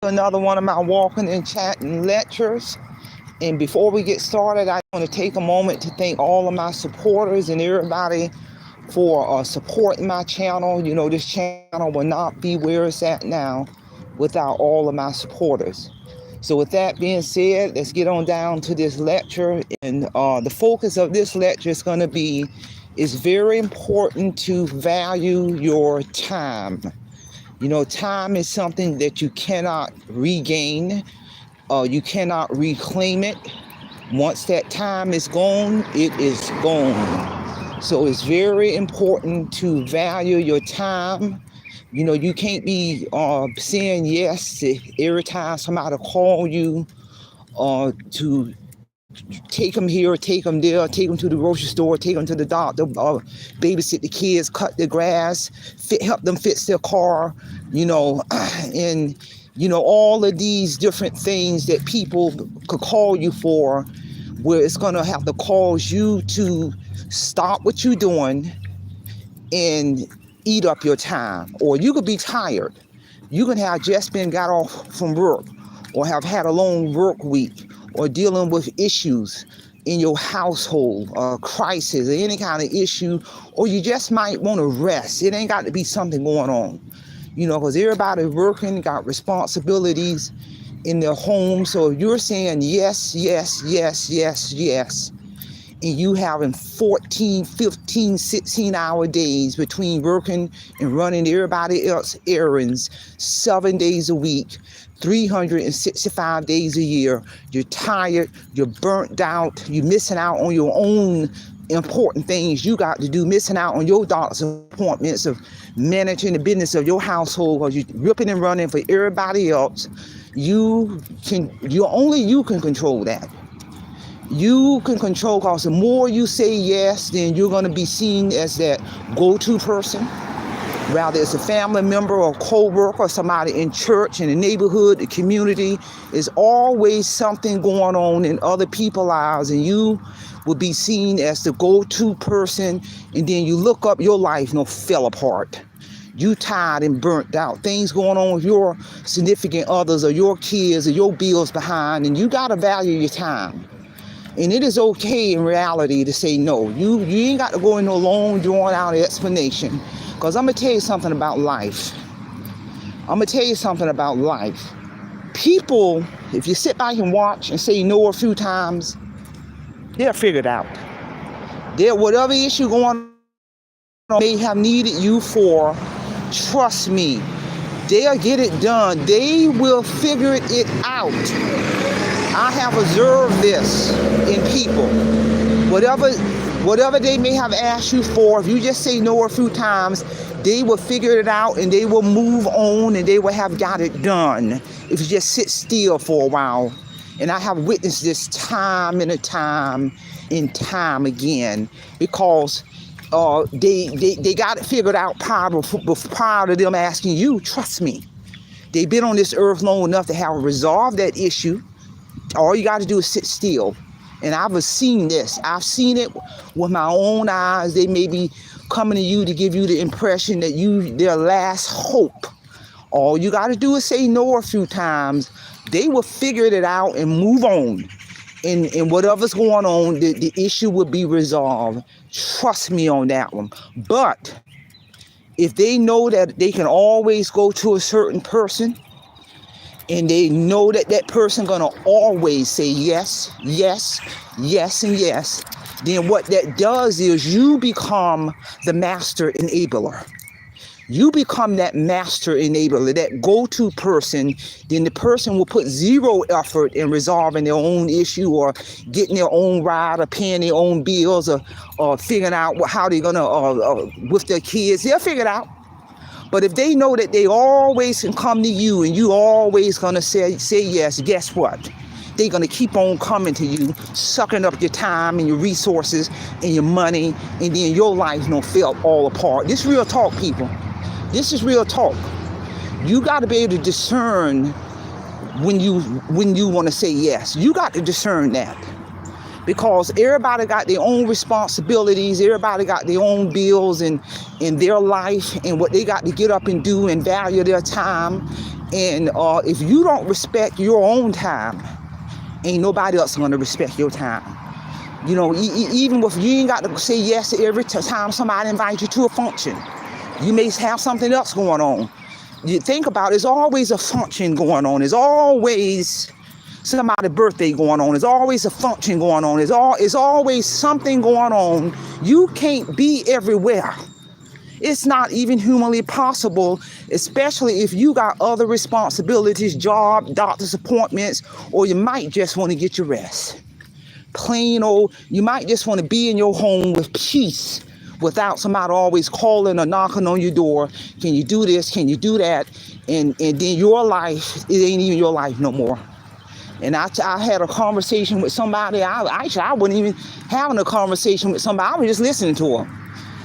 Another one of my walking and chatting lectures. And before we get started, I want to take a moment to thank all of my supporters and everybody for supporting my channel. You know, this channel will not be where it's at now without all of my supporters. So with that being said, let's get on down to this lecture. And the focus of this lecture is going to be, it's very important to value your time. You know, time is something that you cannot regain. You cannot reclaim it. Once that time is gone, it is gone. So it's very important to value your time. You know, you can't be saying yes to every time somebody call you to take them here, take them there, take them to the grocery store, take them to the doctor, babysit the kids, cut the grass, help them fix their car, you know, and, you know, all of these different things that people could call you for, where it's going to have to cause you to stop what you're doing and eat up your time. Or you could be tired. You can have just been got off from work, or have had a long work week, or dealing with issues in your household, crisis, or any kind of issue, or you just might want to rest. It ain't got to be something going on, you know, because everybody working, got responsibilities in their home. So if you're saying yes, yes, yes, yes, yes, and you having 14, 15, 16-hour days between working and running everybody else errands 7 days a week, 365 days a year, you're tired, you're burnt out, you're missing out on your own important things you got to do, missing out on your doctor's appointments, of managing the business of your household, because you're ripping and running for everybody else. You can control that. You can control, because the more you say yes, then you're going to be seen as that go-to person. Rather it's a family member or co-worker or somebody in church, in the neighborhood, the community. There's always something going on in other people's lives, and you will be seen as the go-to person. And then you look up, your life fell apart. You tired and burnt out. Things going on with your significant others or your kids or your bills behind, and you got to value your time. And it is okay in reality to say no. You ain't got to go in no long, drawn out explanation. Because I'm going to tell you something about life. People, if you sit back and watch and say no a few times, they'll figure it out. Whatever issue going on may have needed you for, trust me, they'll get it done. They will figure it out. I have observed this in people. Whatever they may have asked you for, if you just say no a few times, they will figure it out and they will move on and they will have got it done if you just sit still for a while. And I have witnessed this time and time again, because they got it figured out prior to them asking you. Trust me, they've been on this earth long enough to have resolved that issue. All you got to do is sit still. And I've seen this. I've seen it with my own eyes. They may be coming to you to give you the impression that you their last hope. All you got to do is say no a few times. They will figure it out and move on. And whatever's going on, the issue will be resolved. Trust me on that one. But if they know that they can always go to a certain person, and they know that that person gonna always say yes, yes, yes, and yes, then what that does is you become the master enabler. You become that master enabler, that go-to person. Then the person will put zero effort in resolving their own issue, or getting their own ride, or paying their own bills, or figuring out how they're gonna with their kids. They'll figure it out. But if they know that they always can come to you and you always gonna say yes, guess what? They're gonna keep on coming to you, sucking up your time and your resources and your money, and then your life fell all apart. This is real talk, people. This is real talk. You got to be able to discern when you want to say yes. You got to discern that. Because everybody got their own responsibilities, everybody got their own bills in their life, and what they got to get up and do and value their time. And if you don't respect your own time, ain't nobody else going to respect your time. You know, even if you ain't got to say yes every time somebody invites you to a function, you may have something else going on. You think about it, there's always a function going on. There's always somebody's birthday going on. There's always a function going on. There's always something going on. You can't be everywhere. It's not even humanly possible, especially if you got other responsibilities, job, doctor's appointments, or you might just want to get your rest. Plain old, you might just want to be in your home with peace without somebody always calling or knocking on your door. Can you do this? Can you do that? And then your life, it ain't even your life no more. And I had a conversation with somebody. I wasn't even having a conversation with somebody. I was just listening to them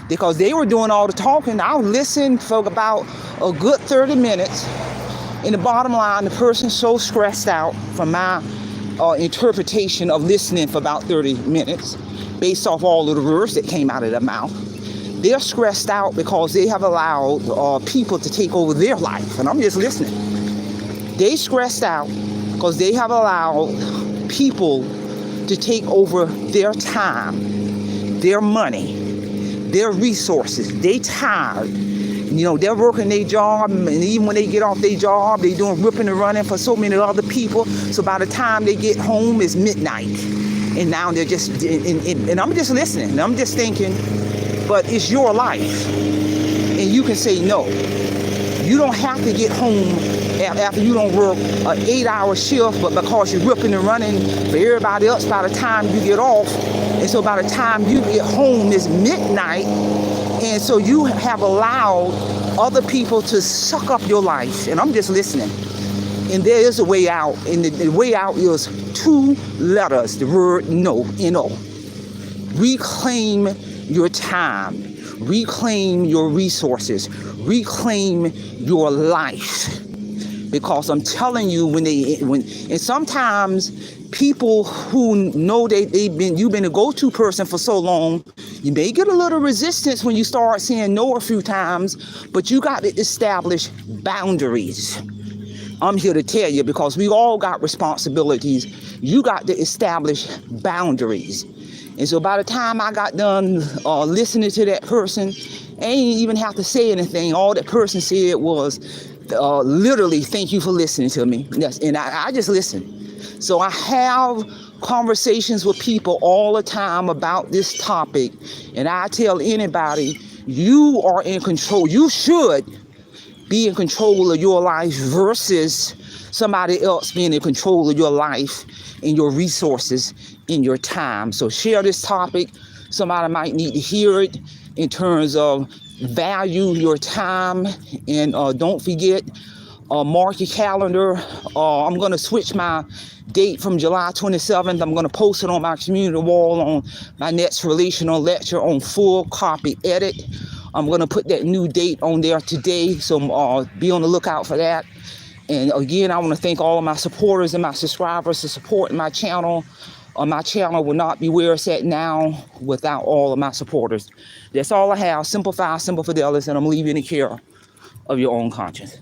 because they were doing all the talking. I was listening for about a good 30 minutes. And the bottom line, the person's so stressed out from my interpretation of listening for about 30 minutes based off all of the words that came out of their mouth. They're stressed out because they have allowed people to take over their life. And I'm just listening. They stressed out because they have allowed people to take over their time, their money, their resources. They tired. You know, they're working their job, and even when they get off their job, they're doing ripping and running for so many other people. So by the time they get home, it's midnight. And now they're just, and I'm just listening, and I'm just thinking, but it's your life. And you can say no. You don't have to get home after you don't work an 8-hour shift, but because you're ripping and running for everybody else by the time you get off. And so by the time you get home, it's midnight. And so you have allowed other people to suck up your life. And I'm just listening. And there is a way out. And the way out is 2 letters, the word no, N-O. Reclaim your time. Reclaim your resources. Reclaim your life. Because I'm telling you, and sometimes people who know you've been a go-to person for so long, you may get a little resistance when you start saying no a few times, but you got to establish boundaries. I'm here to tell you, because we all got responsibilities. You got to establish boundaries. And so by the time I got done listening to that person, I ain't even have to say anything. All that person said was literally, thank you for listening to me. Yes, and I just listen. So I have conversations with people all the time about this topic. And I tell anybody, you are in control. You should be in control of your life versus somebody else being in control of your life and your resources and your time. So share this topic. Somebody might need to hear it in terms of value your time. And don't forget, mark your calendar. I'm going to switch my date from July 27th. I'm going to post it on my community wall on my next relational lecture on full copy edit. I'm going to put that new date on there today. So be on the lookout for that. And again, I want to thank all of my supporters and my subscribers for supporting my channel. My channel will not be where it's at now without all of my supporters. That's all I have. Simple Fidelity, and I'm leaving the care of your own conscience.